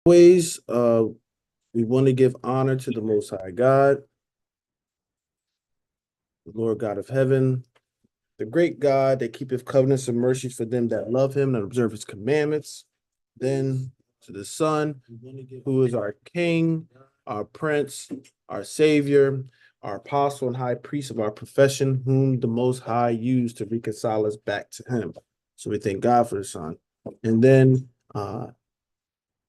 Always, we want to give honor to the Most High God, the Lord God of heaven, the great God that keepeth covenants and mercies for them that love him and observe his commandments. Then to the Son, who is our King, our Prince, our Savior, our Apostle and High Priest of our profession, whom the Most High used to reconcile us back to him. So we thank God for the Son. And then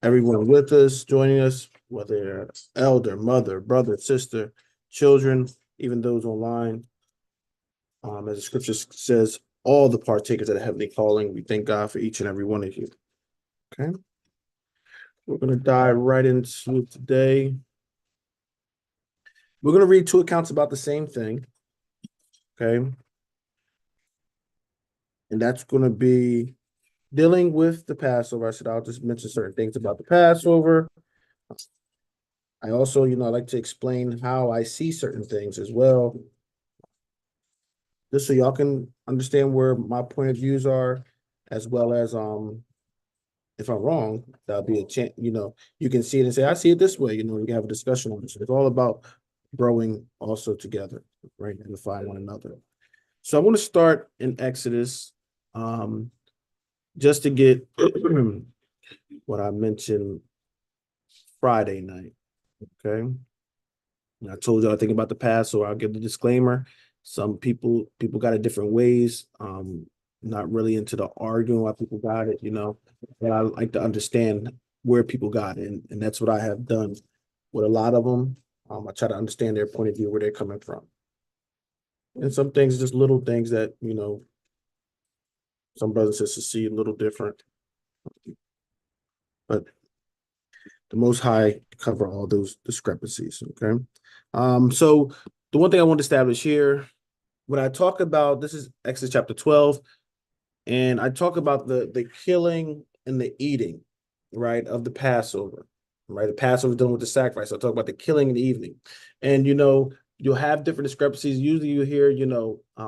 everyone with us, joining us, whether they're elder, mother, brother, sister, children, even those online. As the scripture says, all the partakers of the heavenly calling, we thank God for each and every one of you. Okay. We're going to dive right into it today. We're going to read two accounts about the same thing. Okay. And that's going to be dealing with the Passover. I said I'll just mention certain things about the Passover. I also, I like to explain how I see certain things as well, just so y'all can understand where my point of views are, as well as if I'm wrong, that'll be a chance, you can see it and say, I see it this way, we can have a discussion on this. It's all about growing also together, right? And edifying one another. So I want to start in Exodus, just to get what I mentioned Friday night. Okay. And I told you I think about the past, so I'll give the disclaimer. Some people got it different ways. Not really into the arguing why people got it, but I like to understand where people got it, and that's what I have done with a lot of them. I try to understand their point of view, where they're coming from. And some things, just little things that, some brothers and sisters see a little different. But the Most High cover all those discrepancies, okay? So the one thing I want to establish here, when I talk about, this is Exodus chapter 12, and I talk about the killing and the eating, right, of the Passover, right? The Passover done with the sacrifice. I talk about the killing in the evening. And, you'll have different discrepancies. Usually you hear,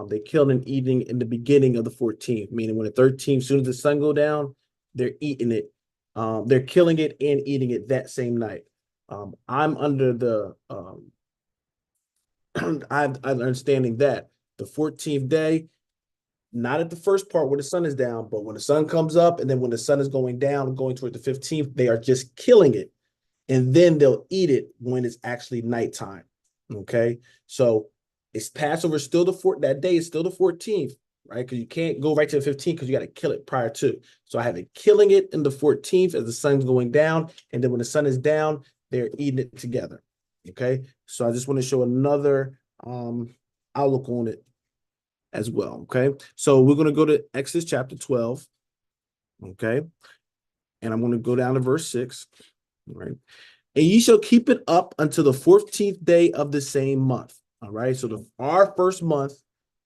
they kill and eating in the beginning of the 14th, meaning when the 13th, as soon as the sun go down, they're eating it. They're killing it and eating it that same night. I'm under the, I'm understanding that the 14th day, not at the first part where the sun is down, but when the sun comes up, and then when the sun is going down, going toward the 15th, they are just killing it. And then they'll eat it when it's actually nighttime. Okay. So it's Passover still that day is still the 14th, right? Because you can't go right to the 15th because you got to kill it prior to. So I have it killing it in the 14th as the sun's going down. And then when the sun is down, they're eating it together. Okay. So I just want to show another outlook on it as well. Okay. So we're going to go to Exodus chapter 12. Okay. And I'm going to go down to verse 6. All right. And ye shall keep it up until the 14th day of the same month. All right. So our first month,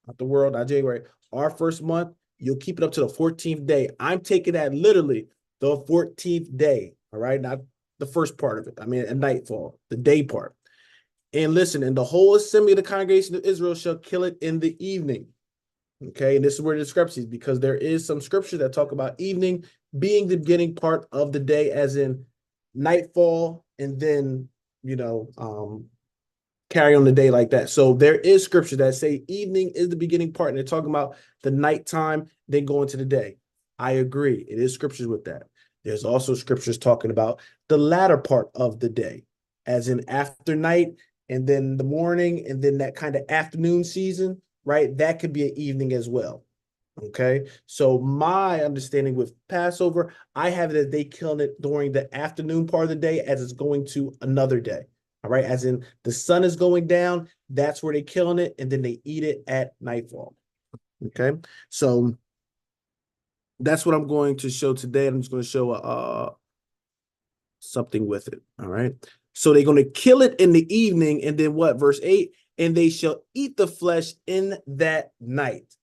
not the world, not January, our first month, you'll keep it up to the 14th day. I'm taking that literally the 14th day. All right. Not the first part of it. I mean, at nightfall, the day part. And listen, and the whole assembly of the congregation of Israel shall kill it in the evening. Okay. And this is where the discrepancies, because there is some scripture that talk about evening being the beginning part of the day, as in nightfall, and then, carry on the day like that. So there is scripture that say evening is the beginning part, and they're talking about the nighttime, then go into the day. I agree. It is scriptures with that. There's also scriptures talking about the latter part of the day, as in after night, and then the morning, and then that kind of afternoon season, right? That could be an evening as well. Okay. So my understanding with Passover, I have it as they killing it during the afternoon part of the day as it's going to another day. All right. As in the sun is going down, that's where they're killing it. And then they eat it at nightfall. Okay. So that's what I'm going to show today. I'm just going to show something with it. All right. So they're going to kill it in the evening. And then what? Verse 8, and they shall eat the flesh in that night.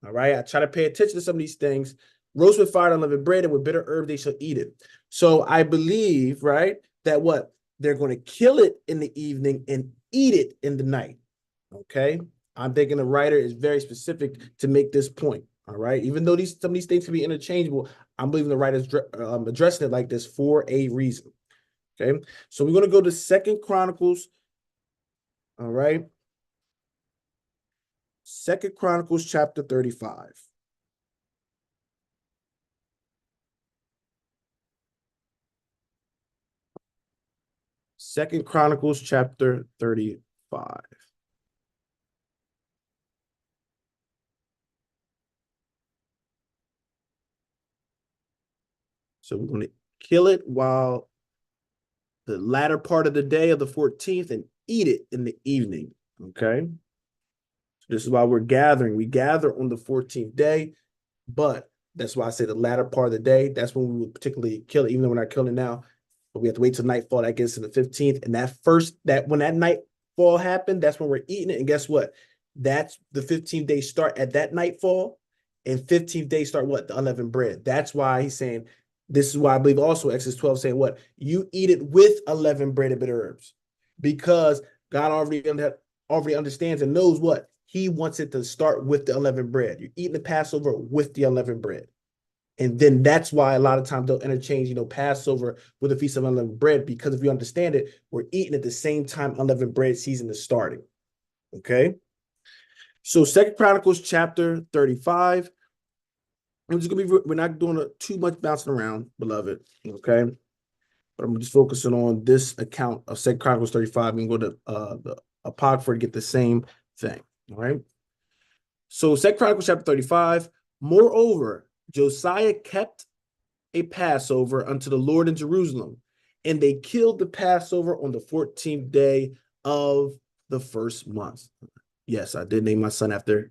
All right. I try to pay attention to some of these things. Roast with fire, unleavened bread, and with bitter herb, they shall eat it. So I believe, right, that what? They're going to kill it in the evening and eat it in the night. Okay. I'm thinking the writer is very specific to make this point. All right. Even though some of these things can be interchangeable, I'm believing the writer's addressing it like this for a reason. Okay, so we're going to go to Second Chronicles. All right. Second Chronicles chapter 35. Second Chronicles chapter 35. So we're going to kill it while the latter part of the day of the 14th and eat it in the evening. Okay. So this is why we're gathering. We gather on the 14th day, but that's why I say the latter part of the day. That's when we would particularly kill it, even though we're not killing it now. But we have to wait till nightfall. That gets to the 15th. And when that nightfall happened, that's when we're eating it. And guess what? That's the 15th day start at that nightfall. And 15th day start what? The unleavened bread. That's why he's saying, this is why I believe also Exodus 12 saying what? You eat it with unleavened bread and bitter herbs. Because God already understands and knows what? He wants it to start with the unleavened bread. You're eating the Passover with the unleavened bread. And then that's why a lot of times they'll interchange, Passover with a feast of unleavened bread, because if you understand it, we're eating at the same time unleavened bread season is starting. Okay. So Second Chronicles chapter 35. We're not doing too much bouncing around, beloved. Okay. But I'm just focusing on this account of Second Chronicles 35 and go to the Apocrypha to get the same thing. All right. So Second Chronicles chapter 35. Moreover, Josiah kept a Passover unto the Lord in Jerusalem, and they killed the Passover on the 14th day of the first month. Yes, I did name my son after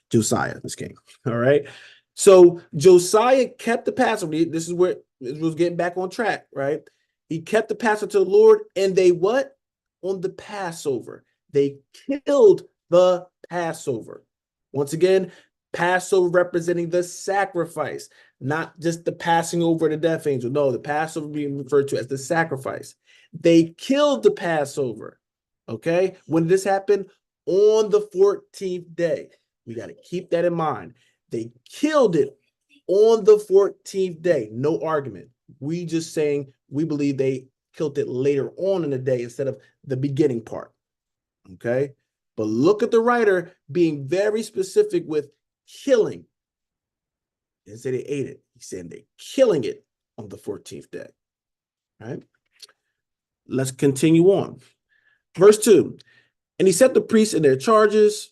Josiah, this king. All right. So Josiah kept the Passover. This is where it was getting back on track, right? He kept the Passover to the Lord, and they what? On the Passover. They killed the Passover. Once again, Passover representing the sacrifice, not just the passing over the death angel. No, the Passover being referred to as the sacrifice. They killed the Passover. Okay. When did this happen? On the 14th day. We got to keep that in mind. They killed it on the 14th day. No argument. We just saying we believe they killed it later on in the day instead of the beginning part. Okay. But look at the writer being very specific with killing. He didn't say they ate it. He said they're killing it on the 14th day. All right. Let's continue on. Verse 2. And he set the priests in their charges.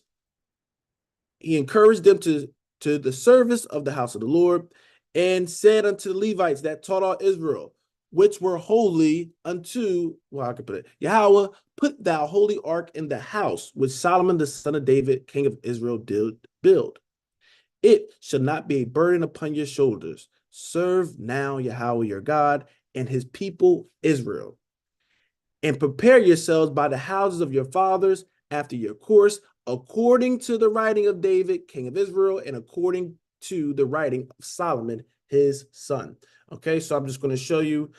He encouraged them to the service of the house of the Lord, and said unto the Levites that taught all Israel, which were holy unto, well, I could put it, Yahweh, put thou holy ark in the house which Solomon the son of David, king of Israel, did build. It shall not be a burden upon your shoulders. Serve now Yahweh your God and his people Israel. And prepare yourselves by the houses of your fathers after your course, according to the writing of David, king of Israel, and according to the writing of Solomon, his son. Okay, so I'm just going to show you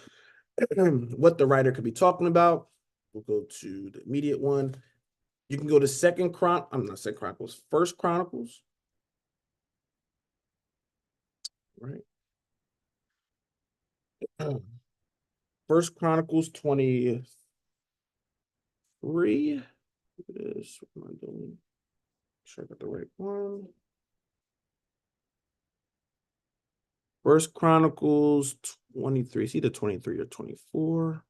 what the writer could be talking about. We'll go to the immediate one. You can go to First Chronicles. Right. First Chronicles 23. It is, what am I doing? Sure I got the right one. First Chronicles 23. It's either 23 or 24.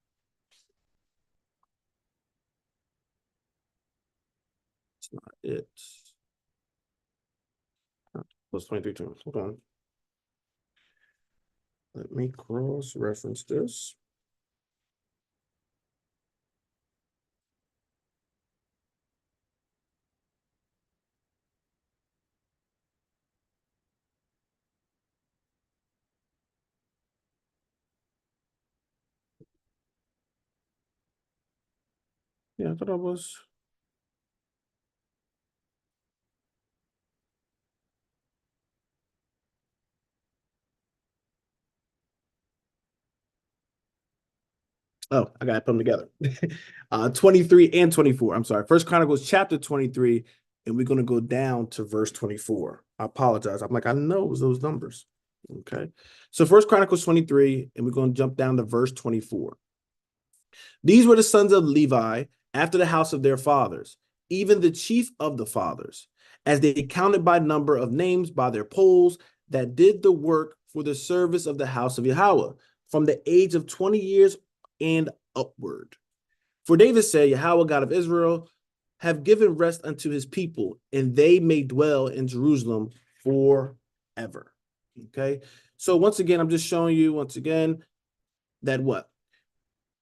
It's not it. Plus 23. Hold on. Let me cross-reference this. Yeah, I thought I was. Oh, I gotta put them together. 23 and 24. I'm sorry. First Chronicles chapter 23, and we're gonna go down to verse 24. I apologize. I'm like, I know it was those numbers. Okay. So First Chronicles 23, and we're gonna jump down to verse 24. These were the sons of Levi after the house of their fathers, even the chief of the fathers, as they counted by number of names by their polls, that did the work for the service of the house of Yahweh, from the age of 20 years and upward. For David said, Yahweh, God of Israel, have given rest unto his people, and they may dwell in Jerusalem forever. Okay. So once again, I'm just showing you once again that what?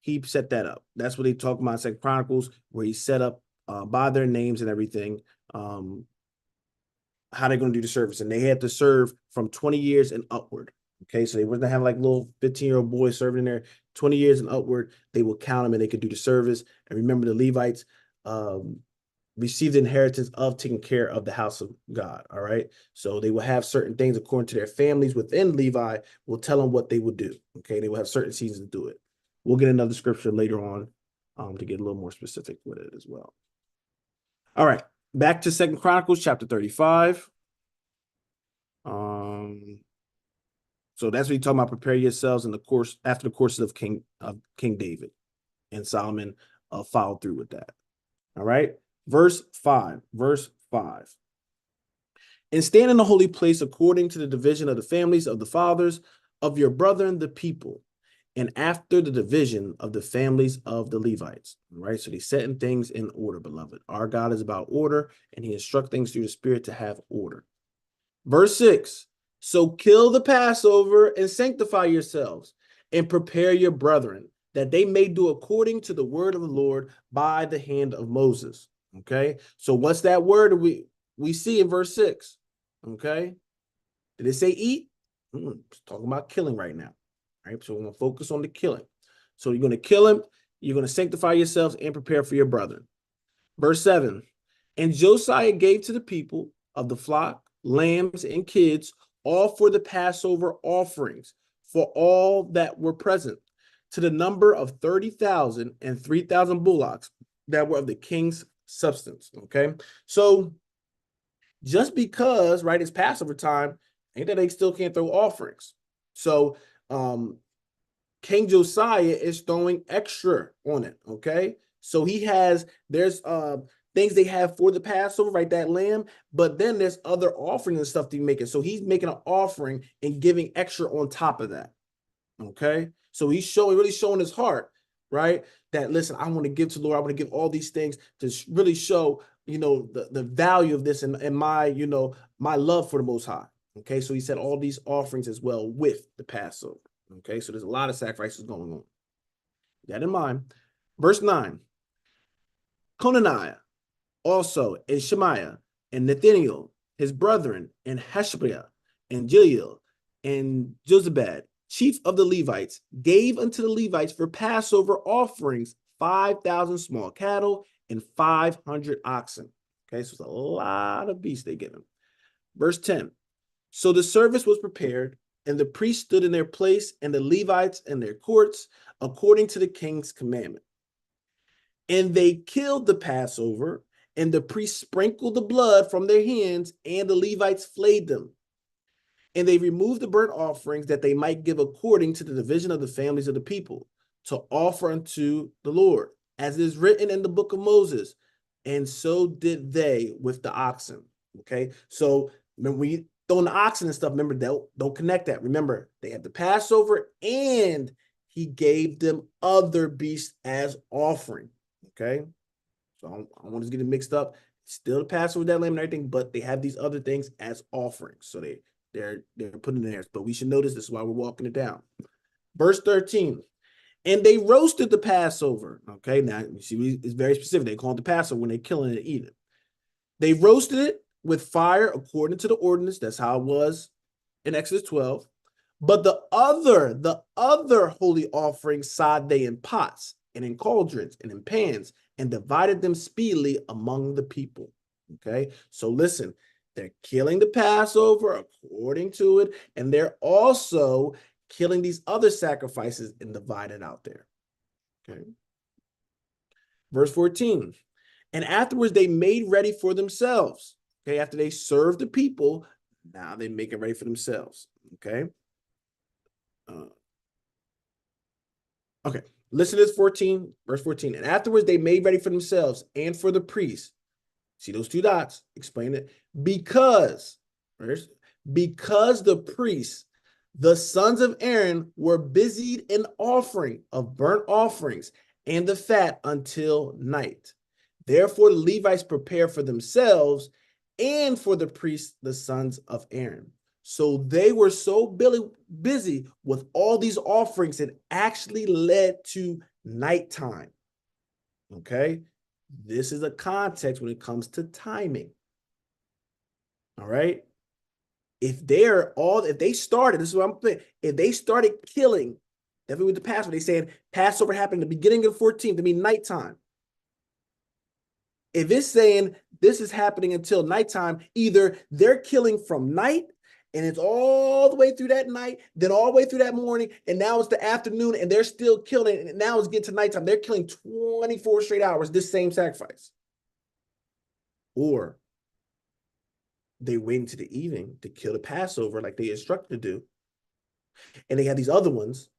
He set that up. That's what he talked about in Second Chronicles, where he set up by their names and everything, how they're going to do the service. And they had to serve from 20 years and upward. Okay, so they wouldn't have like little 15-year-old boys serving in there. 20 years and upward, they will count them and they could do the service. And remember, the Levites received the inheritance of taking care of the house of God. All right, so they will have certain things according to their families within Levi. Will tell them what they will do. Okay, they will have certain seasons to do it. We'll get another scripture later on to get a little more specific with it as well. All right, back to Second Chronicles chapter 35. So that's what he's talking about. Prepare yourselves in the course after the courses of King David, and Solomon followed through with that. All right, verse 5. And stand in the holy place according to the division of the families of the fathers of your brethren, the people, and after the division of the families of the Levites. All right, so he's setting things in order, beloved. Our God is about order, and he instructs things through the Spirit to have order. Verse 6, so kill the Passover and sanctify yourselves and prepare your brethren, that they may do according to the word of the Lord by the hand of Moses. Okay, so what's that word we see in verse 6? Okay, did it say eat? It's talking about killing right now. All right, so we're going to focus on the killing. So you're going to kill him, you're going to sanctify yourselves and prepare for your brethren. Verse 7, and Josiah gave to the people of the flock, lambs, and kids, all for the Passover offerings, for all that were present, to the number of 30,000 and 3,000 bullocks that were of the king's substance. Okay, so just because, right, it's Passover time, ain't that they still can't throw offerings. So King Josiah is throwing extra on it. Okay, so there's things they have for the Passover, right? That lamb, but then there's other offerings and stuff to be making. So he's making an offering and giving extra on top of that. Okay, so he's really showing his heart, right? That listen, I want to give to the Lord. I want to give all these things to really show, the value of this and my, my love for the Most High. Okay, so he said all these offerings as well with the Passover. Okay, so there's a lot of sacrifices going on. That in mind. Verse 9, Conaniah also, and Shemaiah, and Nathaniel, his brethren, and Hashabiah, and Jeiel, and Jozabad, chief of the Levites, gave unto the Levites for Passover offerings 5,000 small cattle and 500 oxen. Okay, so it's a lot of beasts they give him. Verse 10, so the service was prepared, and the priests stood in their place, and the Levites in their courts, according to the king's commandment. And they killed the Passover, and the priests sprinkled the blood from their hands, and the Levites flayed them. And they removed the burnt offerings that they might give according to the division of the families of the people, to offer unto the Lord, as is written in the book of Moses. And so did they with the oxen. Okay, so remember, when you throw in the oxen and stuff, remember, don't connect that. Remember, they had the Passover, and he gave them other beasts as offering. Okay, so I don't want to get it mixed up. Still the Passover, that lamb and everything, but they have these other things as offerings. So they're putting in there. But we should notice this is why we're walking it down. Verse 13, and they roasted the Passover. Okay, now you see it's very specific. They call it the Passover when they're killing it and eating it. They roasted it with fire according to the ordinance. That's how it was in Exodus 12. But the other holy offerings sod they in pots and in cauldrons and in pans, and divided them speedily among the people. Okay, so listen, they're killing the Passover according to it, and they're also killing these other sacrifices and divided out there. Okay, verse 14, and afterwards they made ready for themselves. Okay, after they served the people, now they make it ready for themselves. Okay. Okay, Listen to this 14, verse 14. And afterwards they made ready for themselves and for the priests. See those two dots? Explain it. Because the priests, the sons of Aaron, were busied in offering of burnt offerings and the fat until night. Therefore, the Levites prepared for themselves and for the priests, the sons of Aaron. So they were so busy with all these offerings, it actually led to nighttime. Okay? This is a context when it comes to timing. All right? If they started, this is what I'm saying, if they started killing, definitely with the Passover, they said Passover happened at the beginning of the 14th, to be nighttime. If it's saying this is happening until nighttime, either they're killing from night and it's all the way through that night, then all the way through that morning, and now it's the afternoon and they're still killing, and now it's getting to nighttime. They're killing 24 straight hours, this same sacrifice. Or they wait until the evening to kill the Passover like they instructed to do. And they have these other ones.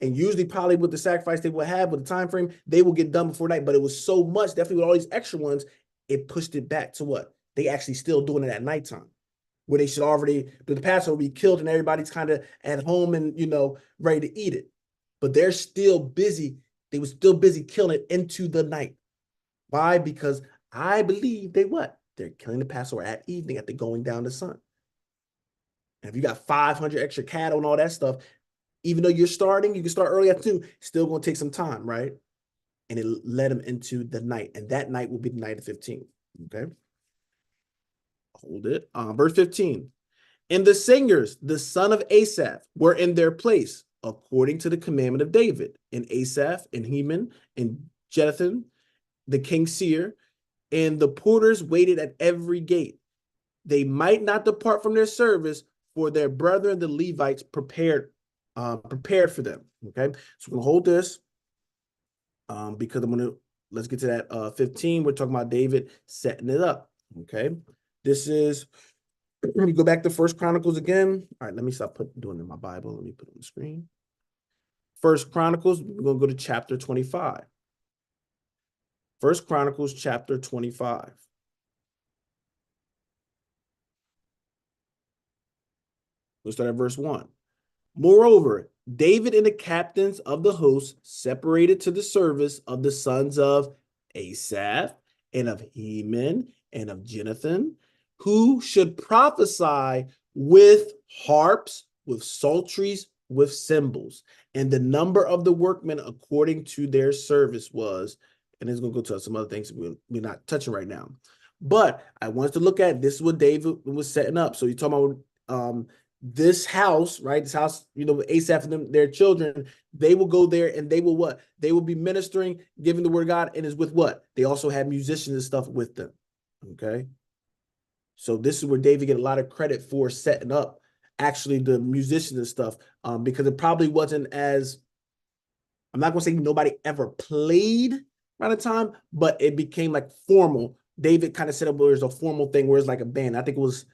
And usually probably with the sacrifice they will have with the time frame, they will get done before night. But it was so much, definitely with all these extra ones, it pushed it back to what? They actually still doing it at nighttime, where they should already, the Passover be killed and everybody's kind of at home and, ready to eat it. But they're still busy. They were still busy killing it into the night. Why? Because I believe they're killing the Passover at evening at the going down the sun. And if you got 500 extra cattle and all that stuff, even though you're starting, you can start early afternoon, still going to take some time, right? And it led them into the night. And that night will be the night of 15. Okay. Hold it. Verse 15. And the singers, the son of Asaph, were in their place, according to the commandment of David. And Asaph, and Heman, and Jeduthun, the king's seer, and the porters waited at every gate. They might not depart from their service, for their brethren, the Levites, prepared for them. Okay, so we're gonna hold this because let's get to that 15. We're talking about David setting it up. Okay, this is, let me go back to First Chronicles again. All right, let me stop doing it in my Bible. Let me put it on the screen. First Chronicles, we're gonna go to chapter 25. First Chronicles chapter 25. We'll start at verse 1. Moreover, David and the captains of the host separated to the service of the sons of Asaph and of Heman and of Jeduthun, who should prophesy with harps, with psalteries, with cymbals. And the number of the workmen according to their service was, and it's going to go to some other things we're not touching right now. But I wanted to look at, this is what David was setting up. So you're talking about this house, right? This house, Asaph and them, their children, they will go there and they will what? They will be ministering, giving the word of God, and is with what? They also have musicians and stuff with them. Okay. So this is where David get a lot of credit for setting up actually the musicians and stuff, because it probably wasn't as, I'm not going to say nobody ever played by the time, but it became like formal. David kind of set up where it's a formal thing where it's like a band. I think it was,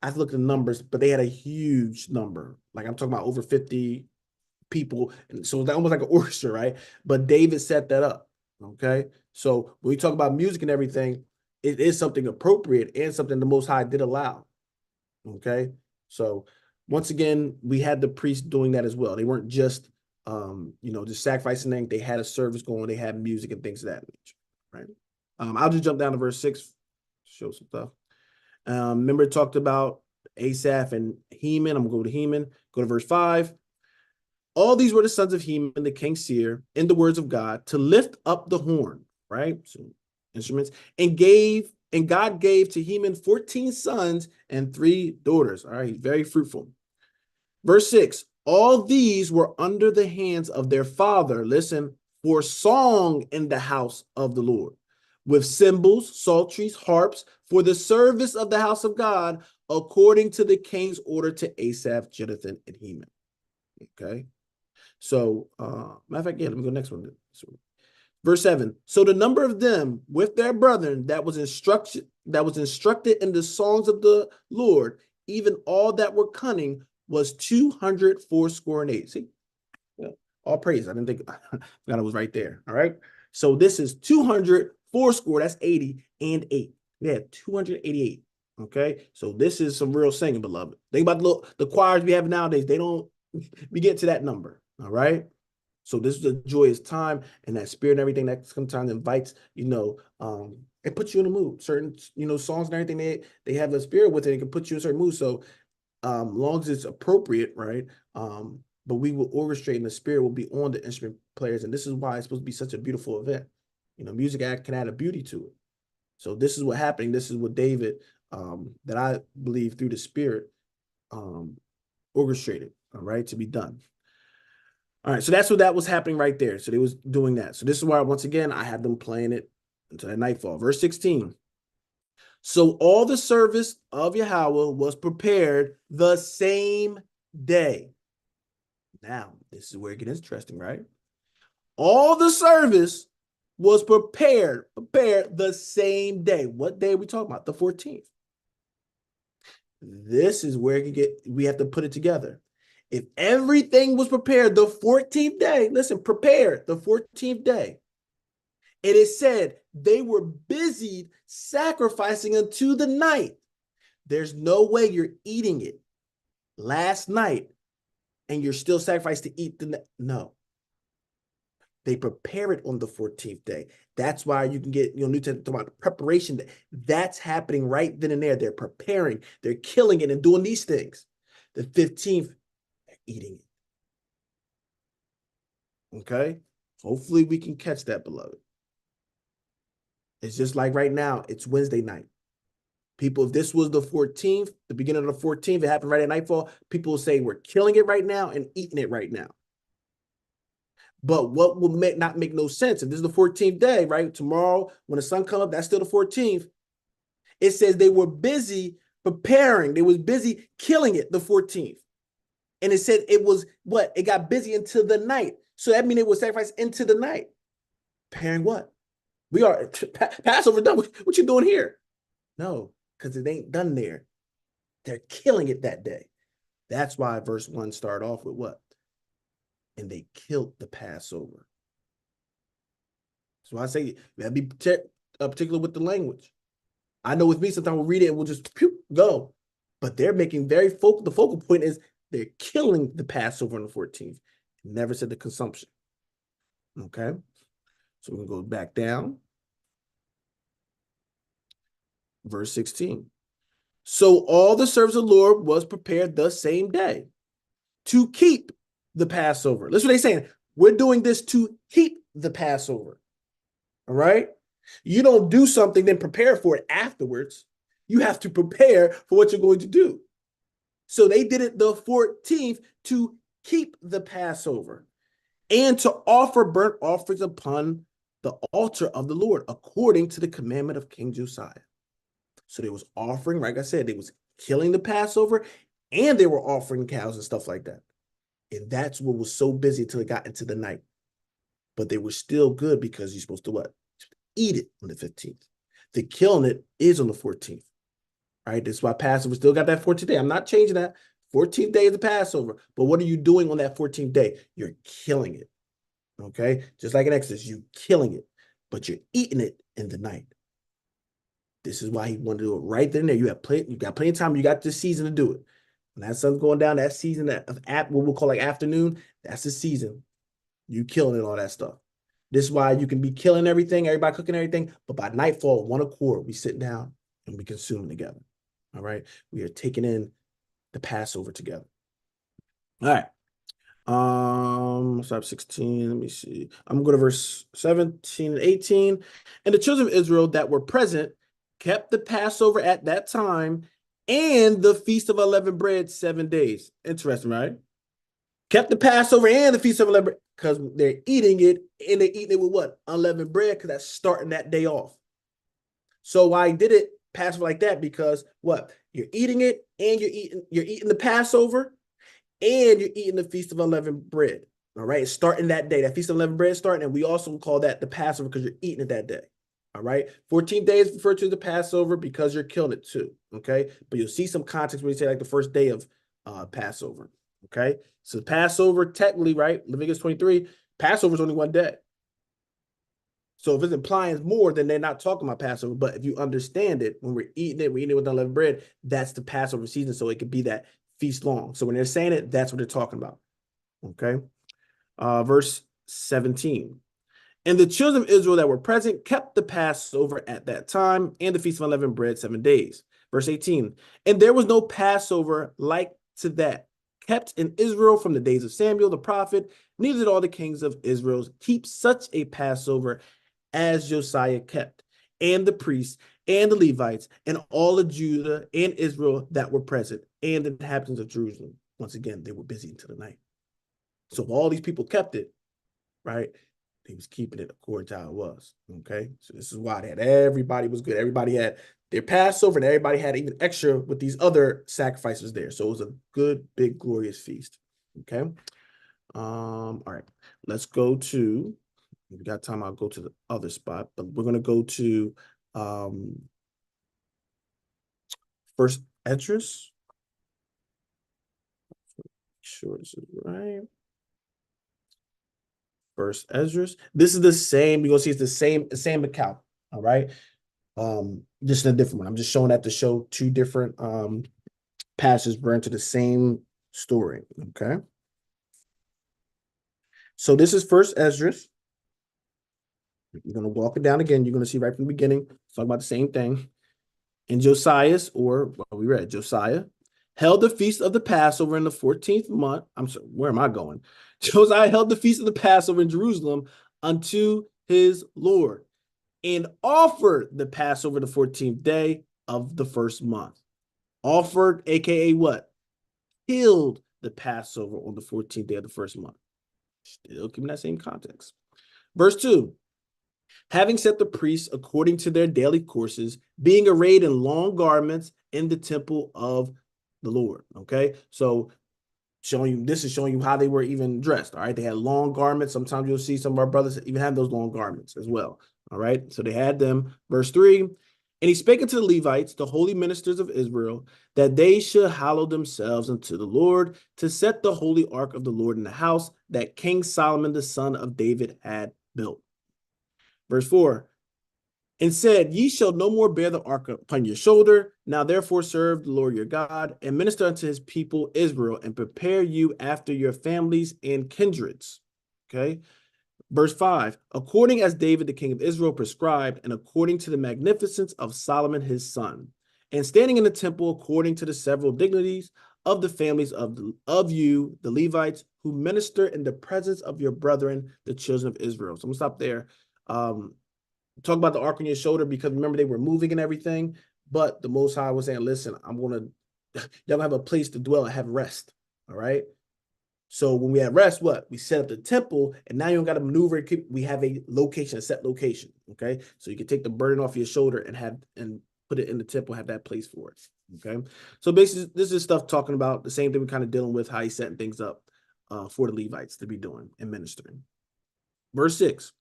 I've looked at the numbers, but they had a huge number. Like I'm talking about over 50 people. And so it's almost like an orchestra, right? But David set that up. Okay. So when we talk about music and everything, it is something appropriate and something the Most High did allow. Okay. So once again, we had the priests doing that as well. They weren't just, just sacrificing things. They had a service going. They had music and things of that nature, right? I'll just jump down to verse 6, show some stuff. Remember, it talked about Asaph and Heman. I'm going to go to Heman. Go to verse 5. All these were the sons of Heman, the king's seer, in the words of God, to lift up the horn, right? So instruments, and God gave to Heman 14 sons and 3 daughters. All right, he's very fruitful. Verse 6. All these were under the hands of their father, listen, for song in the house of the Lord, with cymbals, psalteries, harps, for the service of the house of God, according to the king's order to Asaph, Jeduthun, and Heman. Okay. So, matter of fact, let me go next one. Verse 7. So the number of them with their brethren that was instructed in the songs of the Lord, even all that were cunning, was 280. See? Yeah. All praise. I didn't think I forgot it was right there. All right. So this is 200, four score, that's 80, and 8. Yeah, 288. Okay. So this is some real singing, beloved. Think about the choirs we have nowadays. They don't we get to that number. All right. So this is a joyous time, and that spirit and everything that sometimes invites, it puts you in a mood. Certain, songs and everything, they have a spirit with it. It can put you in a certain mood. So long as it's appropriate, right? But we will orchestrate, and the spirit will be on the instrument players. And this is why it's supposed to be such a beautiful event. Music can add a beauty to it. So this is what happening. This is what David, that I believe through the spirit, orchestrated, all right, to be done. All right, so that's what that was happening right there. So they was doing that. So this is why, once again, I had them playing it until that nightfall. Verse 16. So all the service of Yahweh was prepared the same day. Now, this is where it gets interesting, right? All the service was prepared the same day. What day are we talking about? The 14th. This is where we have to put it together. If everything was prepared the 14th day, listen, prepared the 14th day, and it said they were busied sacrificing unto the night. There's no way you're eating it last night and you're still sacrificed to eat no. They prepare it on the 14th day. That's why you can get, New Testament about preparation. That's happening right then and there. They're preparing, they're killing it and doing these things. The 15th, they're eating it. Okay? Hopefully we can catch that, beloved. It's just like right now, it's Wednesday night. People, if this was the 14th, the beginning of the 14th, it happened right at nightfall, people will say we're killing it right now and eating it right now. But what will not make no sense, if this is the 14th day, right? Tomorrow, when the sun comes up, that's still the 14th. It says they were busy preparing. They was busy killing it the 14th. And it said it was what? It got busy into the night. So that means it was sacrificed into the night. Preparing what? We are Passover done. What you doing here? No, because it ain't done there. They're killing it that day. That's why verse 1 started off with what? And they killed the Passover. So I say you gotta be particular with the language. I know with me, sometimes we'll read it and we'll just go. But they're making the focal point is they're killing the Passover on the 14th. Never said the consumption. Okay. So we can go back down. Verse 16. So all the service of the Lord was prepared the same day to keep the Passover. That's what they're saying. We're doing this to keep the Passover. All right. You don't do something, then prepare for it afterwards. You have to prepare for what you're going to do. So they did it the 14th to keep the Passover and to offer burnt offerings upon the altar of the Lord, according to the commandment of King Josiah. So they was offering, like I said, they was killing the Passover and they were offering cows and stuff like that. And that's what was so busy until it got into the night. But they were still good because you're supposed to what? Eat it on the 15th. The killing it is on the 14th. Right? That's why Passover still got that 14th day. I'm not changing that. 14th day is the Passover. But what are you doing on that 14th day? You're killing it. Okay? Just like in Exodus, you're killing it. But you're eating it in the night. This is why he wanted to do it right then and there. You got plenty of time. You got this season to do it. When that sun's going down, that season of what we'll call like afternoon, that's the season. You killing it, all that stuff. This is why you can be killing everything, everybody cooking everything, but by nightfall, 1 accord, we sit down and we consume together. All right. We are taking in the Passover together. All right. Stop 16. Let me see. I'm gonna go to verse 17 and 18. And the children of Israel that were present kept the Passover at that time and the feast of unleavened bread 7 days. Interesting, right? Kept the Passover and the feast of unleavened bread because they're eating it, and they're eating it with what? Unleavened bread, because that's starting that day off. So why I did it Passover like that? Because what? You're eating it, and you're eating the Passover, and you're eating the feast of unleavened bread. All right, it's starting that day. That feast of unleavened bread is starting, and we also call that the Passover because you're eating it that day. All right, 14 days referred to the Passover because you're killing it too. Okay, but you'll see some context when you say like the first day of Passover. Okay, so Passover technically, right? Leviticus 23, Passover is only one day. So if it's implying more, then they're not talking about Passover. But if you understand it, when we're eating it with unleavened bread, that's the Passover season. So it could be that feast long. So when they're saying it, that's what they're talking about. Okay. Verse 17. And the children of Israel that were present kept the Passover at that time and the feast of unleavened bread 7 days. Verse 18. And there was no Passover like to that kept in Israel from the days of Samuel the prophet, neither did all the kings of Israel keep such a Passover as Josiah kept, and the priests and the Levites and all of Judah and Israel that were present, and the inhabitants of Jerusalem. Once again, they were busy into the night. So if all these people kept it, right, they was keeping it according to how it was. Okay, so this is why that everybody was good. Everybody had their Passover, and everybody had even extra with these other sacrifices there. So it was a good, big, glorious feast. Okay. All right, let's go to. If we got time, I'll go to the other spot, but we're going to go to First Esdras. Sure, this is right. First Esdras. This is the same. You're going to see it's the same account. All right. Just in a different one. I'm just showing that to show two different passages burn to the same story. Okay. So this is First Esdras. You're going to walk it down again. You're going to see right from the beginning. It's talking about the same thing. And Josiah, or what we read, Josiah held the feast of the Passover in the 14th month. I'm sorry, where am I going? Josiah held the feast of the Passover in Jerusalem unto his Lord and offered the Passover the 14th day of the first month. Offered, aka what? Killed the Passover on the 14th day of the first month. Still keeping that same context. Verse 2. Having set the priests according to their daily courses, being arrayed in long garments in the temple of the Lord. Okay, so this is showing you how they were even dressed. All right, they had long garments. Sometimes you'll see some of our brothers even have those long garments as well. All right, so they had them. Verse 3. And he spake unto the Levites, the holy ministers of Israel, that they should hallow themselves unto the Lord, to set the holy ark of the Lord in the house that King Solomon the son of David had built. Verse 4, and said, ye shall no more bear the ark upon your shoulder. Now therefore serve the Lord your God, and minister unto his people Israel, and prepare you after your families and kindreds. Okay. Verse 5, according as David the king of Israel prescribed, and according to the magnificence of Solomon his son, and standing in the temple according to the several dignities of the families of you, the Levites, who minister in the presence of your brethren, the children of Israel. So I'm going to stop there. Talk about the ark on your shoulder, because remember they were moving and everything, but the Most High was saying, listen, y'all gonna have a place to dwell and have rest. All right. So when we have rest, what? We set up the temple, and now you don't got to maneuver. We have a location, a set location. Okay. So you can take the burden off your shoulder and put it in the temple, have that place for it. Okay. So basically, this is stuff talking about the same thing we're kind of dealing with, how he's setting things up for the Levites to be doing and ministering. Verse 6.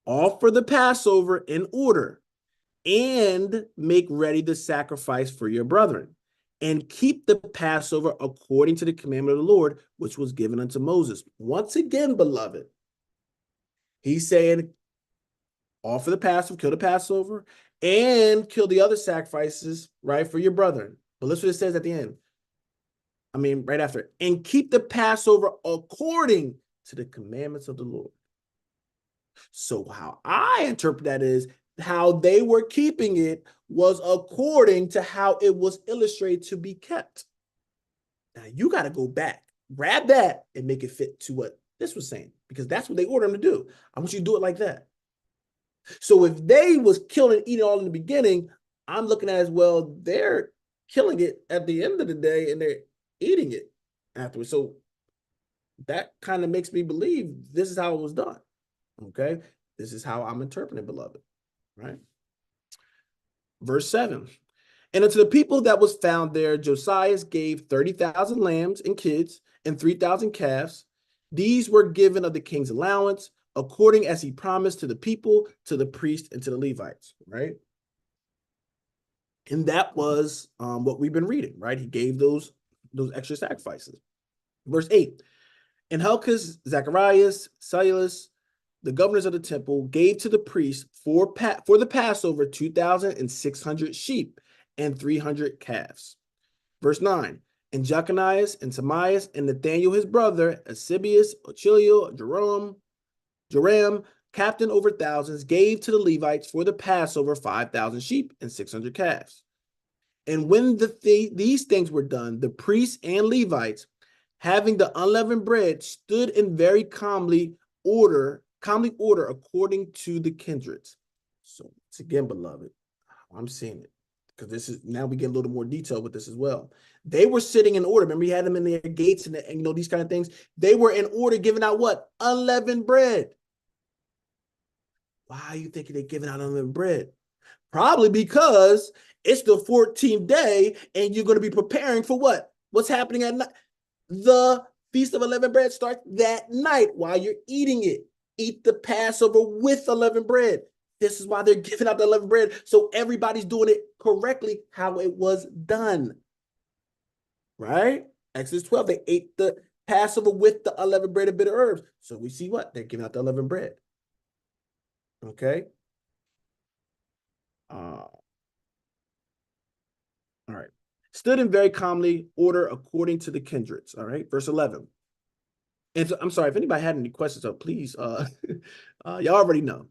Offer the Passover in order, and make ready the sacrifice for your brethren, and keep the Passover according to the commandment of the Lord, which was given unto Moses. Once again, beloved, he's saying, offer the Passover, kill the Passover, and kill the other sacrifices, right, for your brethren. But listen what it says at the end. I mean, right after, and keep the Passover according to the commandments of the Lord. So how I interpret that is how they were keeping it was according to how it was illustrated to be kept. Now you got to go back, grab that, and make it fit to what this was saying, because that's what they ordered them to do. I want you to do it like that. So if they was killing and eating all in the beginning, I'm looking at as well, they're killing it at the end of the day and they're eating it afterwards. So that kind of makes me believe this is how it was done. Okay, this is how I'm interpreting, beloved, right? Verse 7, and unto the people that was found there, Josiah gave 30,000 lambs and kids and 3,000 calves. These were given of the king's allowance, according as he promised to the people, to the priests, and to the Levites, right? And that was what we've been reading, right? He gave those extra sacrifices. Verse 8. And Helkas, Zacharias, Silas, the governors of the temple, gave to the priests for the Passover 2,600 sheep and 300 calves. Verse 9. And Jechonias and Samias and Nathaniel his brother, Asibius, Ochilio, Joram, captain over thousands, gave to the Levites for the Passover 5,000 sheep and 600 calves. And when these things were done, the priests and Levites, having the unleavened bread, stood in very calmly order according to the kindreds. So once again, beloved, I'm seeing it, because this is, now we get a little more detail with this as well. They were sitting in order. Remember, you had them in their gates and you know, these kind of things. They were in order, giving out what? Unleavened bread. Why are you thinking they're giving out unleavened bread? Probably because it's the 14th day and you're going to be preparing for what? What's happening at night? The Feast of Unleavened Bread starts that night while you're eating it. Eat the Passover with unleavened bread. This is why they're giving out the unleavened bread, so everybody's doing it correctly how it was done. Right? Exodus 12, they ate the Passover with the unleavened bread and bitter herbs. So we see what? They're giving out the unleavened bread. Okay? All right. Stood in very calmly order according to the kindreds. All right. Verse 11. And I'm sorry, if anybody had any questions, so please, y'all already know.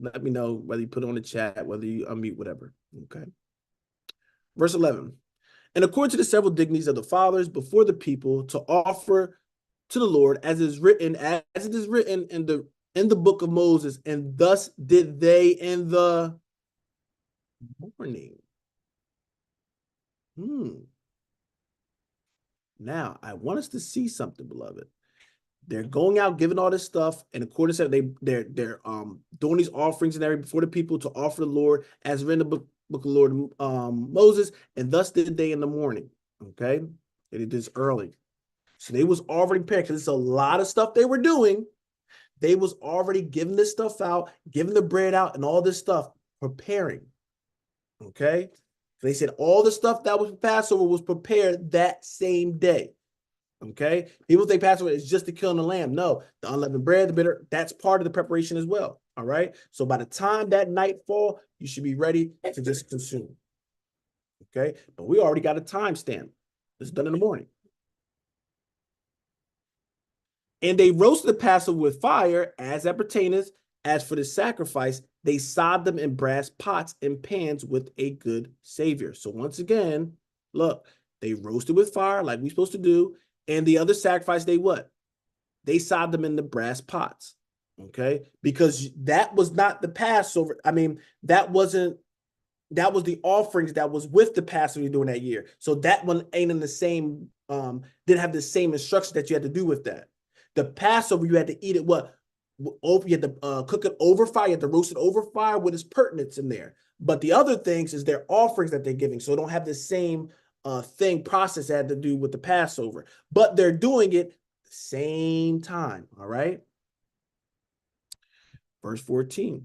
Let me know whether you put it on the chat, whether you unmute, whatever. Okay. Verse 11. And according to the several dignities of the fathers before the people, to offer to the Lord as it is written in the book of Moses, and thus did they in the morning. Now, I want us to see something, beloved. They're going out, giving all this stuff, and according to they're doing these offerings and everything before the people to offer the Lord, as written in the book of Lord Moses, and thus did they in the morning. Okay, they did this early, so they was already prepared, because it's a lot of stuff they were doing. They was already giving this stuff out, giving the bread out, and all this stuff, preparing. Okay. They said all the stuff that was Passover was prepared that same day. Okay. People think Passover is just the killing the lamb. No, the unleavened bread, the bitter, that's part of the preparation as well. All right. So by the time that nightfall, you should be ready to just consume. Okay. But we already got a timestamp. It's done in the morning. And they roasted the Passover with fire, as that pertaineth. As for the sacrifice, they sod them in brass pots and pans with a good savior. So once again, look, they roasted with fire like we're supposed to do. And the other sacrifice, they what? They sod them in the brass pots. Okay. Because that was not the Passover. I mean, that was the offerings that was with the Passover during that year. So that one ain't in the same, didn't have the same instructions that you had to do with that. The Passover, you had to eat it what? You had to cook it over fire. You had to roast it over fire with its pertinence in there. But the other things is their offerings that they're giving. So it don't have the same process that had to do with the Passover. But they're doing it the same time. All right. Verse 14.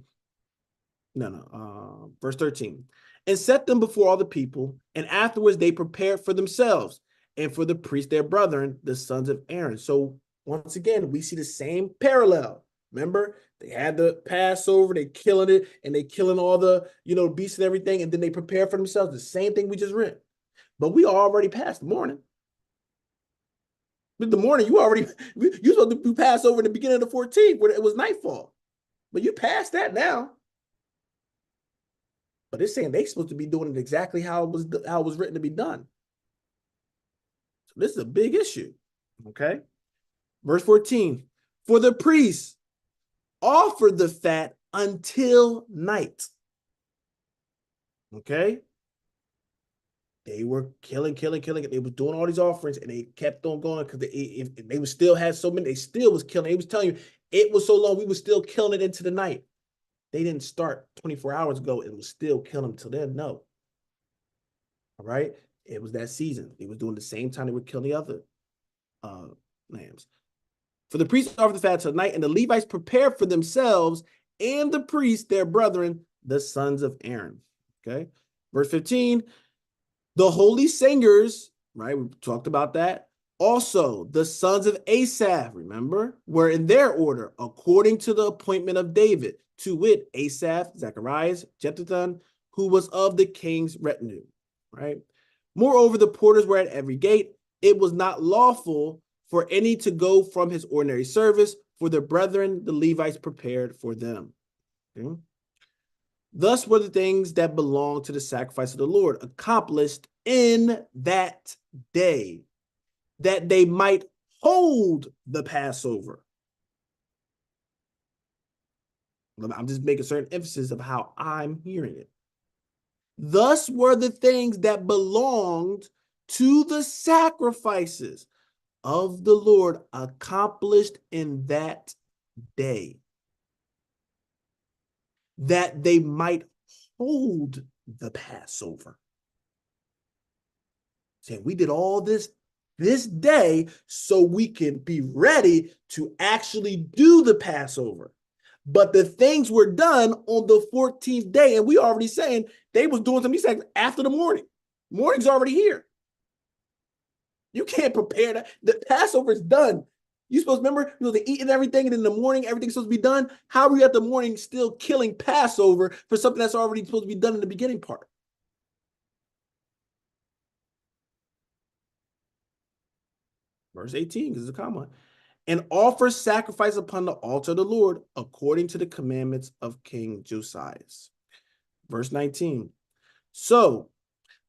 Verse 13. And set them before all the people, and afterwards they prepared for themselves and for the priests their brethren, the sons of Aaron. So once again, we see the same parallel. Remember, they had the Passover, they killing it, and they killing all the, beasts and everything, and then they prepare for themselves. The same thing we just read. But we already passed the morning. With the morning, you supposed to do Passover in the beginning of the 14th, where it was nightfall. But you passed that now. But it's saying they're supposed to be doing it exactly how it was written to be done. So this is a big issue. Okay. Verse 14. For the priests offered the fat until night. Okay. They were killing. They were doing all these offerings, and they kept on going, because they would still have so many. They still was killing. They was telling you it was so long, we were still killing it into the night. They didn't start 24 hours ago and was still killing them till then. No. All right. It was that season. They was doing the same time they were killing the other lambs. For the priests offered the fat till night, and the Levites prepared for themselves and the priests, their brethren, the sons of Aaron. Okay. Verse 15. The holy singers, right? We talked about that, Also, the sons of Asaph, remember, were in their order, according to the appointment of David, to wit, Asaph, Zacharias, Jeduthun, who was of the king's retinue, right? Moreover, the porters were at every gate. It was not lawful for any to go from his ordinary service, for the brethren, the Levites, prepared for them. Okay? Thus were the things that belonged to the sacrifice of the Lord accomplished in that day, that they might hold the Passover. I'm just making certain emphasis of how I'm hearing it. Thus were the things that belonged to the sacrifices of the Lord accomplished in that day, that they might hold the Passover. Saying we did all this day so we can be ready to actually do the Passover. But the things were done on the 14th day, and we already saying they was doing some things after the morning. Morning's already here. You can't prepare that. The Passover is done. You supposed to remember, they eating everything, and in the morning, everything's supposed to be done. How are you at the morning still killing Passover for something that's already supposed to be done in the beginning part? Verse 18, because it's a comma. And offer sacrifice upon the altar of the Lord according to the commandments of King Josiah. Verse 19. So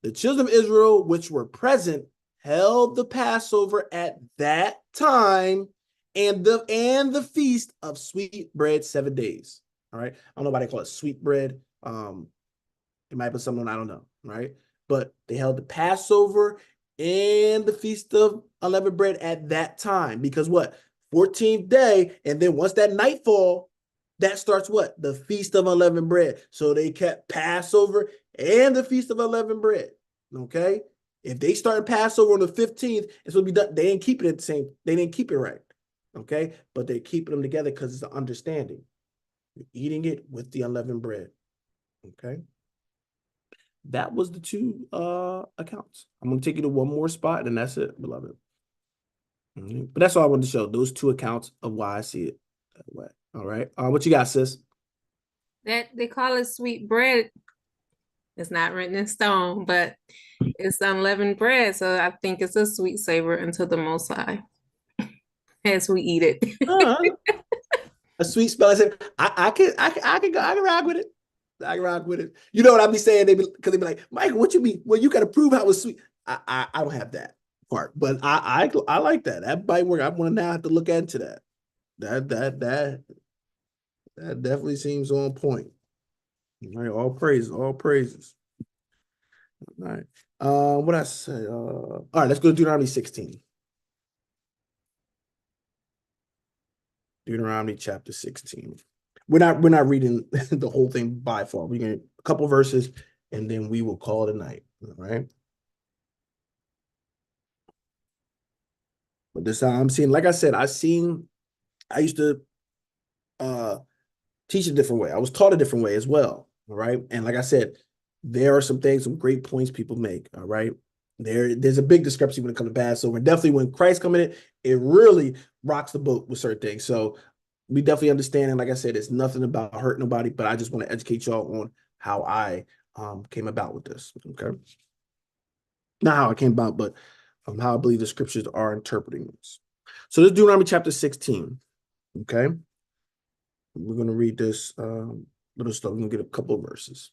the children of Israel, which were present, held the Passover at that time and the feast of sweet bread 7 days. All right. I don't know why they call it sweet bread. It might be something, I don't know. Right. But they held the Passover and the feast of unleavened bread at that time, because what? 14th day, and then once that nightfall, that starts what? The feast of unleavened bread. So they kept Passover and the feast of unleavened bread. Okay, if they started Passover on the 15th, it's going to be done. They didn't keep it at the same. They didn't keep it right. Okay, but they're keeping them together because it's an understanding. You're eating it with the unleavened bread. Okay. That was the two accounts. I'm going to take you to one more spot, and that's it, beloved. But that's all I wanted to show, those two accounts of why I see it that way. All right. What you got, sis? That they call it sweet bread. It's not written in stone, but it's unleavened bread. So I think it's a sweet savor unto the Most High as we eat it. A sweet spell. I can rock with it. I can rock with it. You know what I be saying? Because they be like, Michael, what you mean? Well, you got to prove how it's sweet. I don't have that part, but I like that. That might work. I want to now have to look into that. That definitely seems on point. All right, all praises, all praises. All right. What I say? All right, let's go to Deuteronomy 16. Deuteronomy chapter 16. We're not reading the whole thing by far. We're going to a couple verses, and then we will call it a night. All right. But this time I'm seeing, like I said, I used to teach a different way. I was taught a different way as well. All right. And like I said, there are some great points people make. All right. There's a big discrepancy when it comes to Passover. And definitely when Christ come in it really rocks the boat with certain things. So we definitely understand. And like I said, it's nothing about hurting nobody, but I just want to educate y'all on how I came about with this. Okay. Not how I came about, but how I believe the scriptures are interpreting this. So this is Deuteronomy chapter 16. Okay. We're going to read this little stuff. We're going to get a couple of verses.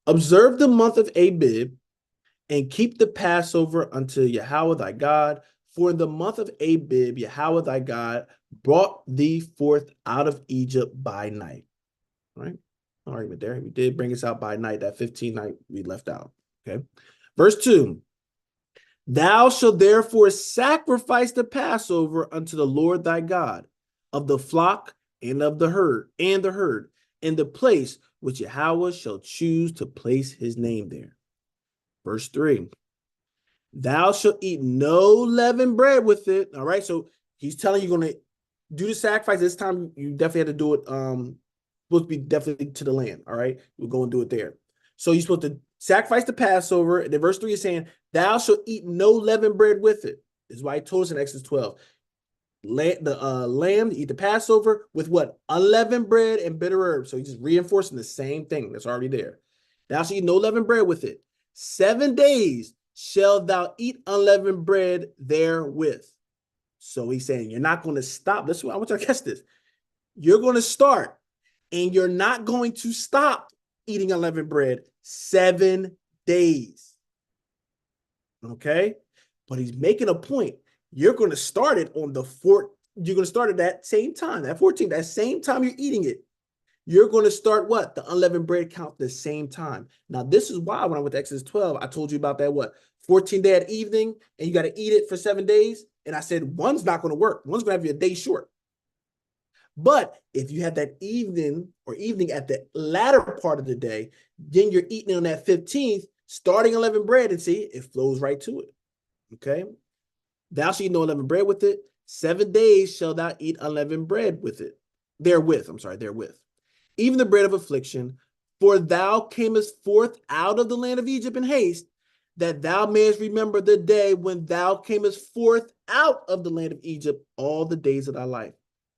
Observe the month of Abib and keep the Passover unto Yahweh thy God. For in the month of Abib, Yahweh thy God brought thee forth out of Egypt by night. Right? Argument there. He did bring us out by night. That 15th night we left out. Okay. Verse 2. Thou shalt therefore sacrifice the Passover unto the Lord thy God of the flock and of the herd, in the place which Yahweh shall choose to place his name there. Verse 3. Thou shalt eat no leavened bread with it. All right. So he's telling you going to do the sacrifice. This time you definitely have to do it. Supposed to be definitely to the land. All right. We'll go and do it there. So you're supposed to sacrifice the Passover. And then verse 3 is saying, thou shalt eat no leavened bread with it. This is why he told us in Exodus 12. Lamb, eat the Passover with what? Unleavened bread and bitter herbs. So he's just reinforcing the same thing that's already there. Thou shalt eat no leavened bread with it. 7 days shalt thou eat unleavened bread therewith. So he's saying you're not going to stop. This is what I want you to catch this. You're going to start and you're not going to stop eating unleavened bread 7 days. Okay? But he's making a point. You're going to start it on the 4th. You're going to start at that same time, that 14th, that same time you're eating it. You're going to start what? The unleavened bread count the same time. Now, this is why when I went to Exodus 12, I told you about that, 14 day at evening, and you got to eat it for 7 days. And I said, one's not going to work. One's going to have you a day short. But if you have that evening at the latter part of the day, then you're eating on that 15th, starting unleavened bread, and see, it flows right to it. Okay? Thou shalt eat no unleavened bread with it. 7 days shall thou eat unleavened bread with it. Therewith. Even the bread of affliction, for thou camest forth out of the land of Egypt in haste, that thou mayest remember the day when thou camest forth out of the land of Egypt all the days of thy life.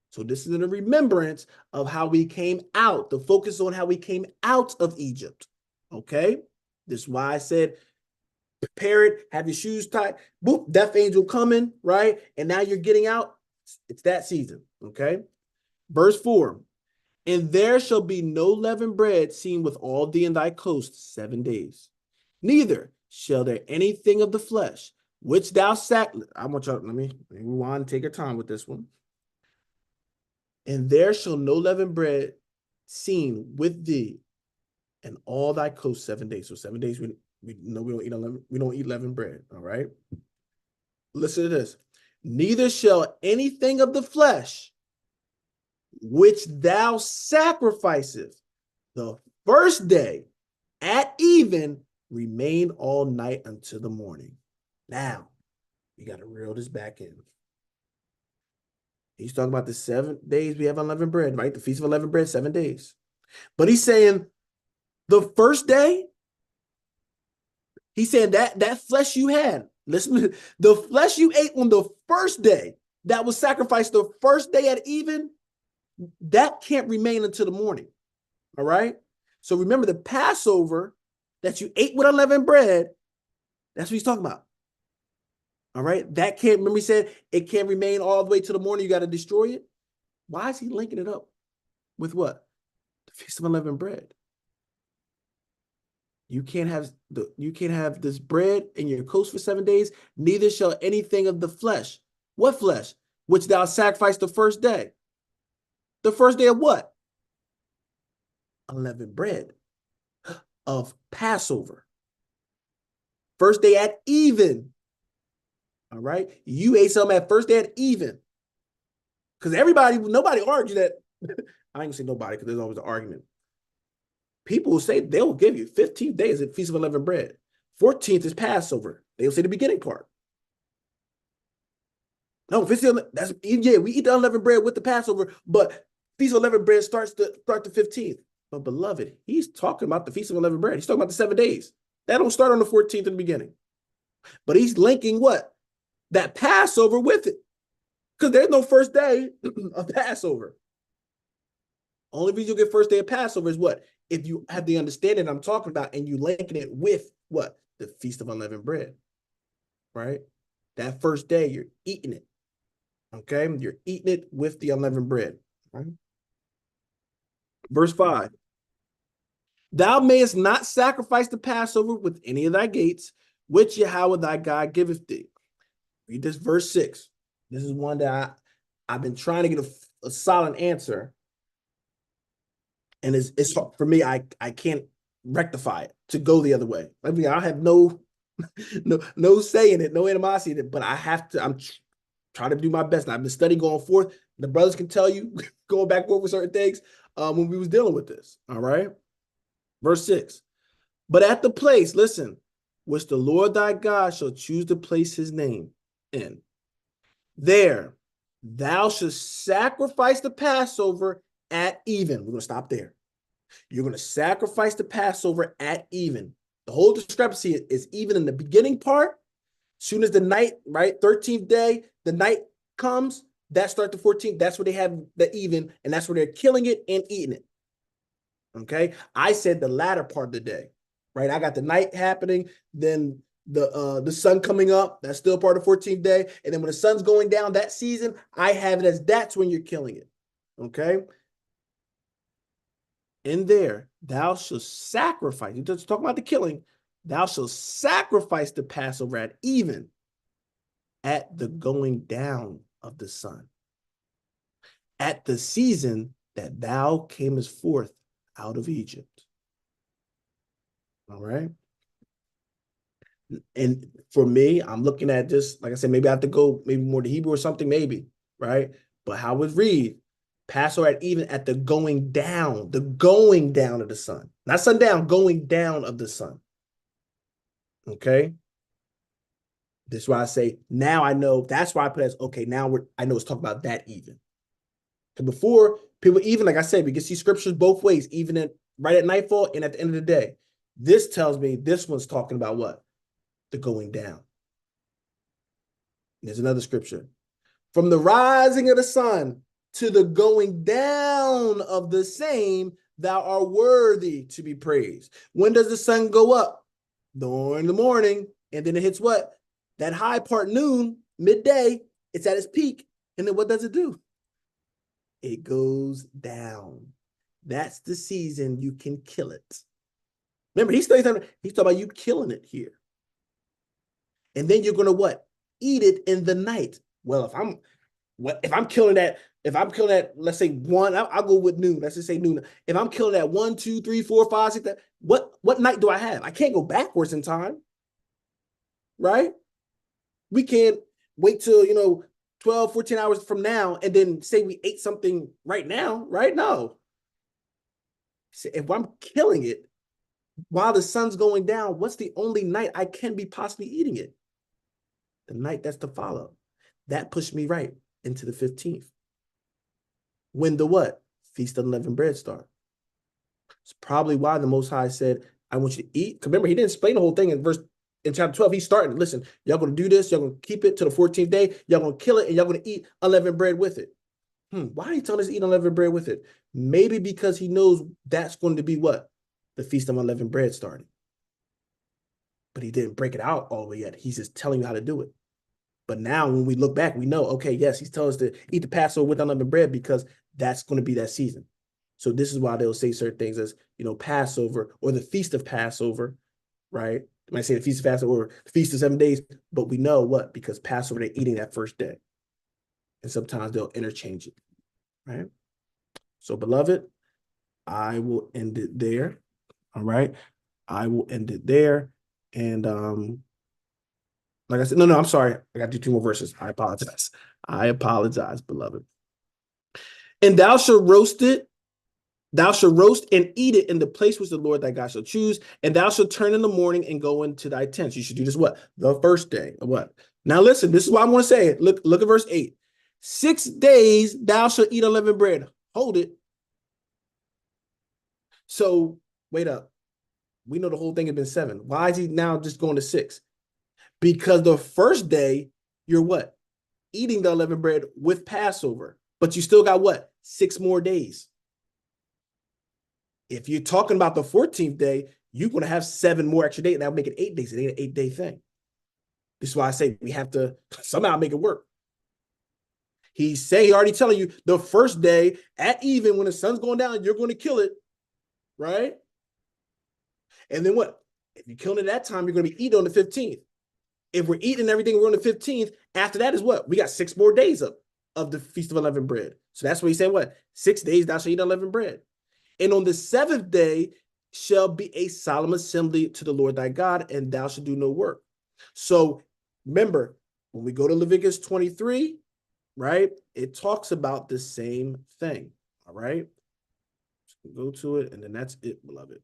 So this is in a remembrance of how we came out, the focus on how we came out of Egypt. Okay? This is why I said, prepare it, have your shoes tied, boop, death angel coming, right? And now you're getting out. It's that season, okay? Verse 4, and there shall be no leavened bread seen with all thee in thy coast 7 days. Neither shall there anything of the flesh, which thou I want y'all, let me rewind and take your time with this one. And there shall no leavened bread seen with thee in all thy coast 7 days. So 7 days, we don't eat leavened bread, all right? Listen to this. Neither shall anything of the flesh which thou sacrificest the first day at even remain all night until the morning. Now, we got to reel this back in. He's talking about the 7 days we have unleavened bread, right? The Feast of Unleavened Bread, 7 days. But he's saying the first day, he's saying that flesh you had, listen, the flesh you ate on the first day that was sacrificed the first day at even, that can't remain until the morning. All right? So remember the Passover that you ate with unleavened bread, that's what he's talking about. All right? That can't, remember he said it can't remain all the way to the morning, you got to destroy it. Why is he linking it up with what? The Feast of Unleavened Bread. You can't have this bread in your coast for 7 days, neither shall anything of the flesh. What flesh? Which thou sacrificed the first day. The first day of what? Unleavened bread of Passover. First day at even. All right? You ate something at first day at even. Because nobody argued that. I ain't gonna say nobody because there's always an argument. People will say they'll give you 15 days at Feast of Unleavened Bread. 14th is Passover. They'll say the beginning part. No, we eat the unleavened bread with the Passover, but Feast of Unleavened Bread starts the 15th. But beloved, he's talking about the Feast of Unleavened Bread. He's talking about the 7 days. That don't start on the 14th in the beginning. But he's linking what? That Passover with it. Because there's no first day of Passover. Only reason you get first day of Passover is what? If you have the understanding I'm talking about and you linking it with what? The Feast of Unleavened Bread, right? That first day, you're eating it, okay? You're eating it with the unleavened bread, right? Verse 5, thou mayest not sacrifice the Passover with any of thy gates, which Yahweh thy God giveth thee. Read this verse 6. This is one that I've been trying to get a solid answer. And it's hard for me, I can't rectify it to go the other way. I mean, I have no say in it, no animosity in it, but I'm trying to do my best. And I've been studying going forth. The brothers can tell you, going back over certain things when we was dealing with this, all right? Verse 6, but at the place, listen, which the Lord thy God shall choose to place his name in, there thou shalt sacrifice the Passover at even. We're going to stop there. You're going to sacrifice the Passover at even. The whole discrepancy is even in the beginning part. Soon as the night, right, 13th day, the night comes, that start the 14th. That's where they have the even, and that's where they're killing it and eating it. Okay, I said the latter part of the day, right? I got the night happening, then the sun coming up. That's still part of the 14th day, and then when the sun's going down that season, I have it as that's when you're killing it. Okay. In there, thou shalt sacrifice. You just talk about the killing. Thou shalt sacrifice the Passover at even, at the going down of the sun, at the season that thou camest forth out of Egypt. All right. And for me, I'm looking at this, like I said, maybe I have to go maybe more to Hebrew or something, maybe, right? But how it read, Passover at even, at the going down of the sun. Not sundown, going down of the sun. Okay. This is why I say now I know. That's why I put as okay. Now I know it's talking about that even. Because before people, even like I said, we can see scriptures both ways, even right at nightfall and at the end of the day. This tells me this one's talking about what? The going down. There's another scripture. From the rising of the sun to the going down of the same, thou art worthy to be praised. When does the sun go up? During the morning. And then it hits what? That high part noon, midday, it's at its peak. And then what does it do? It goes down. That's the season you can kill it. Remember, he's talking about you killing it here. And then you're going to what? Eat it in the night. Well, if I'm killing that, let's say one, I'll go with noon. Let's just say noon. If I'm killing that 1, 2, 3, 4, 5, 6, what night do I have? I can't go backwards in time. Right? We can't wait till 12, 14 hours from now and then say we ate something right now, right? No. If I'm killing it while the sun's going down, what's the only night I can be possibly eating it? The night that's to follow. That pushed me right into the 15th. When the what? Feast of Unleavened Bread start. It's probably why the Most High said, I want you to eat. Because remember, he didn't explain the whole thing in chapter 12. He's starting. Listen, y'all going to do this. Y'all going to keep it to the 14th day. Y'all going to kill it, and y'all going to eat unleavened bread with it. Why are you telling us to eat unleavened bread with it? Maybe because he knows that's going to be what? The Feast of Unleavened Bread started. But he didn't break it out all the way yet. He's just telling you how to do it. But now when we look back, we know, okay, yes, he's telling us to eat the Passover with unleavened bread because that's going to be that season. So this is why they'll say certain things as, Passover or the Feast of Passover, right? They might say the Feast of Passover or the Feast of 7 days, but we know what? Because Passover, they're eating that first day. And sometimes they'll interchange it, right? So, beloved, I will end it there, all right? I will end it there. And like I said, no, I'm sorry. I got to do 2 more verses. I apologize, beloved. And thou shalt roast it. Thou shalt roast and eat it in the place which the Lord thy God shall choose, and thou shalt turn in the morning and go into thy tents. You should do this what? The first day. What? Now listen, this is what I want to say. Look at verse 8. 6 days thou shalt eat unleavened bread. Hold it. So wait up. We know the whole thing had been 7. Why is he now just going to 6? Because the first day, you're what? Eating the unleavened bread with Passover. But you still got what? 6 more days. If you're talking about the 14th day, you're going to have 7 more extra days. That'll make it 8 days. It ain't an 8-day thing. This is why I say we have to somehow make it work. He already telling you the first day at even when the sun's going down, you're going to kill it, right? And then what? If you're killing it at that time, you're going to be eating on the 15th. If we're eating everything, we're on the 15th. After that is what? We got 6 more days of the Feast of Unleavened Bread. So that's what he said, what? 6 days thou shalt eat unleavened bread. And on the 7th day shall be a solemn assembly to the Lord thy God, and thou shalt do no work. So remember, when we go to Leviticus 23, right, it talks about the same thing, all right? So go to it, and then that's it, beloved.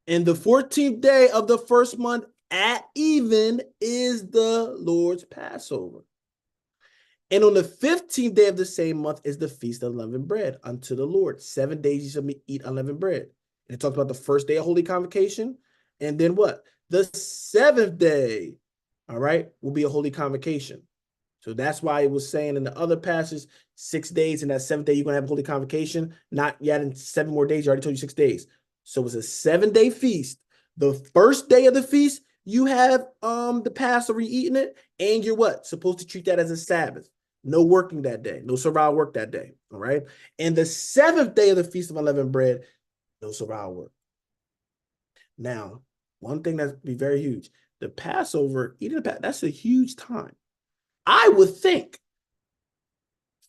And the 14th day of the first month at even is the Lord's Passover. And on the 15th day of the same month is the Feast of Unleavened Bread unto the Lord. 7 days you shall eat unleavened bread. And it talks about the first day of Holy Convocation, And then what? The seventh day, all right, will be a holy convocation. So that's why it was saying in the other passages, 6 days, and that seventh day you're gonna have a holy convocation. Not yet in 7 more days. You already told you 6 days. So it's a 7-day feast. The first day of the feast, you have the Passover, you eating it, and you're what? Supposed to treat that as a Sabbath. No working that day, no servile work that day. All right. And the seventh day of the Feast of Unleavened Bread, no servile work. Now, one thing that's be very huge, the Passover, eating the Passover, that's a huge time. I would think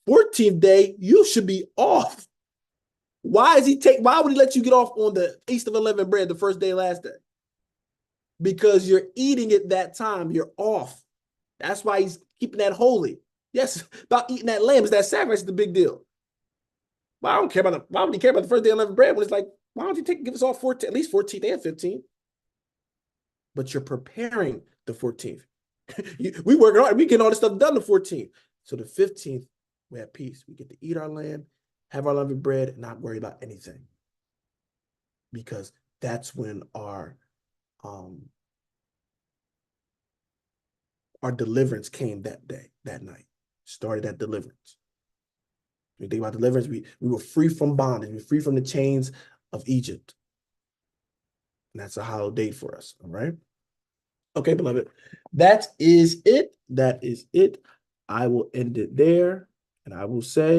14th day, you should be off. Why would he let you get off on the Feast of Unleavened Bread, the first day, last day? Because you're eating it that time, you're off. That's why he's keeping that holy. Yes, about eating that lamb is that sacrifice is the big deal. Why would he care about the first day of unleavened bread when it's like, why don't you give us all 14, at least 14th and 15th? But you're preparing the 14th. We working hard, we getting all this stuff done the 14th. So the 15th, we're at peace. We get to eat our lamb, have our unleavened bread, and not worry about anything. Because that's when our deliverance came that day, that night. Started that deliverance. When you think about deliverance, we were free from bondage. We were free from the chains of Egypt. And that's a holiday for us, all right? Okay, beloved. That is it. That is it. I will end it there, and I will say,